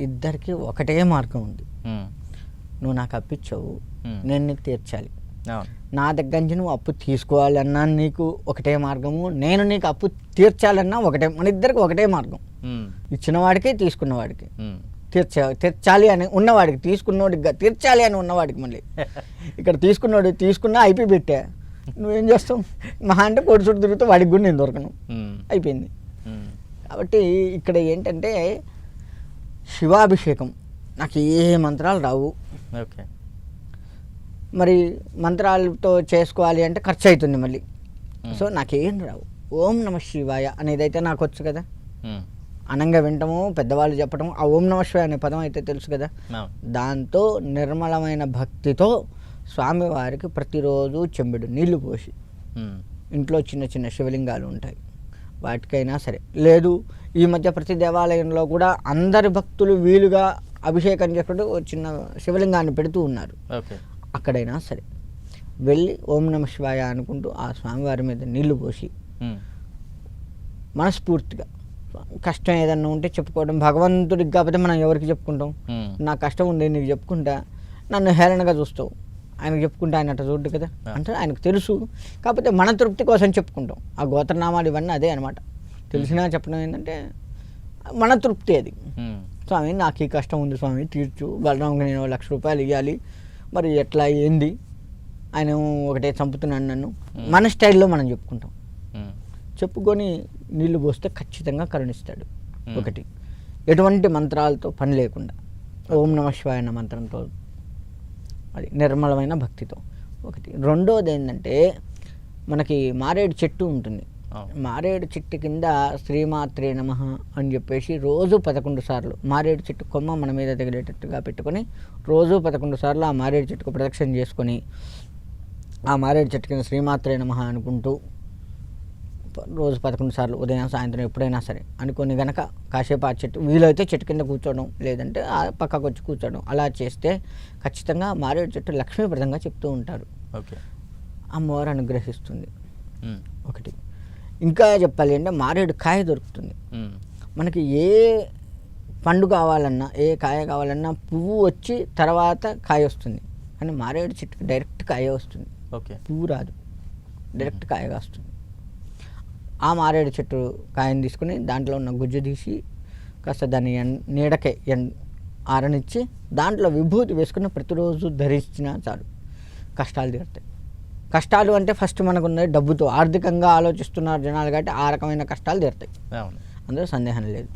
ఇద్దరికి ఒకటే మార్గం ఉంది. నువ్వు నాకు అప్పిచ్చావు, నేను నీకు తీర్చాలి. నా దగ్గర నుంచి నువ్వు అప్పు తీసుకోవాలన్నా నీకు ఒకటే మార్గము, నేను నీకు అప్పు తీర్చాలన్నా ఒకటే. మన ఇద్దరికి ఒకటే మార్గం. ఇచ్చినవాడికి తీసుకున్నవాడికి తీర్చాలి అని ఉన్నవాడికి, తీసుకున్నవాడికి తీర్చాలి అని ఉన్నవాడికి. మళ్ళీ ఇక్కడ తీసుకున్నవాడు తీసుకున్నా అయిపోయి పెట్టా, నువ్వేం చేస్తావు? మహా అంటే కొడు చుట్టూ తిరుగుతూ వాడికి కూడా నేను దొరకను, అయిపోయింది. కాబట్టి ఇక్కడ ఏంటంటే శివాభిషేకం. నాకు ఏ మంత్రాలు రావు. ఓకే. మరి మంత్రాలతో చేసుకోవాలి అంటే ఖర్చు అవుతుంది మళ్ళీ. సో నాకేం రావు. ఓం నమ శివాయ అనేదైతే నాకు వచ్చు కదా, అనంగా వింటము, పెద్దవాళ్ళు చెప్పడం. ఆ ఓం నమ శివాయ అనే పదం అయితే తెలుసు కదా. దాంతో నిర్మలమైన భక్తితో స్వామివారికి ప్రతిరోజు చెంబెడు నీళ్లు పోసి, ఇంట్లో చిన్న చిన్న శివలింగాలు ఉంటాయి వాటికైనా సరే, లేదు ఈ మధ్య ప్రతి దేవాలయంలో కూడా అందరి భక్తులు వీలుగా అభిషేకం చేసుకుంటూ చిన్న శివలింగాన్ని పెడుతూ ఉన్నారు. అక్కడైనా సరే వెళ్ళి ఓం నమ శివాయ అనుకుంటూ ఆ స్వామివారి మీద నీళ్లు పోసి మనస్ఫూర్తిగా కష్టం ఏదన్నా ఉంటే చెప్పుకోవడం. భగవంతుడికి కాకపోతే మనం ఎవరికి చెప్పుకుంటాం? నా కష్టం ఉంది నీకు చెప్పుకుంటా, నన్ను హేళనగా చూస్తావు, ఆయనకు చెప్పుకుంటే ఆయన అట్లా చూడ్డు కదా. అంటే ఆయనకు తెలుసు, కాకపోతే మన తృప్తి కోసం చెప్పుకుంటాం. ఆ గోత్రనామాలు ఇవన్నీ అదే అనమాట. తెలిసినా చెప్పడం ఏంటంటే మన తృప్తి అది. స్వామి నాకు ఈ కష్టం ఉంది స్వామి తీర్చు, బలరాంకి నేను 1,00,000 రూపాయలు ఇవ్వాలి, మరి ఎట్లా ఏంది, ఆయన ఒకటే చంపుతున్నాను నన్ను, మన స్టైల్లో మనం చెప్పుకుంటాం. చెప్పుకొని నీళ్లు పోస్తే ఖచ్చితంగా కరుణిస్తాడు. ఒకటి, ఎటువంటి మంత్రాలతో పని లేకుండా ఓం నమ శివాయ అన్న మంత్రంతో, అది నిర్మలమైన భక్తితో ఒకటి. రెండోది ఏంటంటే మనకి మారేడు చెట్టు ఉంటుంది. మారేడు చెట్టు కింద శ్రీమాత్రే నమః అని చెప్పేసి రోజు 11 సార్లు మారేడు చెట్టు కొమ్మ మన మీద తగిలేటట్టుగా పెట్టుకొని రోజు 11 సార్లు ఆ మారేడు చెట్టుకు ప్రదక్షిణ చేసుకొని ఆ మారేడు చెట్టు కింద శ్రీమాత్రే నమః అనుకుంటూ రోజు 11 సార్లు ఉదయం సాయంత్రం ఎప్పుడైనా సరే అనుకొని గనక కాసేపు ఆ చెట్టు వీలైతే చెట్టు కింద కూర్చోవడం, లేదంటే ఆ పక్కకు వచ్చి కూర్చోవడం, అలా చేస్తే ఖచ్చితంగా మారేడు చెట్టు లక్ష్మీప్రదంగా చెప్తూ ఉంటారు. అమ్మవారు అనుగ్రహిస్తుంది. ఒకటి. ఇంకా చెప్పాలి అంటే మారేడు కాయ దొరుకుతుంది మనకి. ఏ పండు కావాలన్నా, ఏ కాయ కావాలన్నా పువ్వు వచ్చి తర్వాత కాయ వస్తుంది, కానీ మారేడు చెట్టుకి డైరెక్ట్ కాయ వస్తుంది. పువ్వు రాదు, డైరెక్ట్ కాయగా వస్తుంది. ఆ మారేడు చెట్టు కాయని తీసుకుని దాంట్లో ఉన్న గుజ్జు తీసి కాస్త దాన్ని నీడకే ఆరనిచ్చి దాంట్లో విభూతి వేసుకుని ప్రతిరోజు ధరించినా చాలు, కష్టాలు తీరుతాయి. కష్టాలు అంటే ఫస్ట్ మనకున్న డబ్బుతో ఆర్థికంగా ఆలోచిస్తున్నారు జనాలు కాబట్టి ఆ రకమైన కష్టాలు తీరుతాయి, అందులో సందేహం లేదు.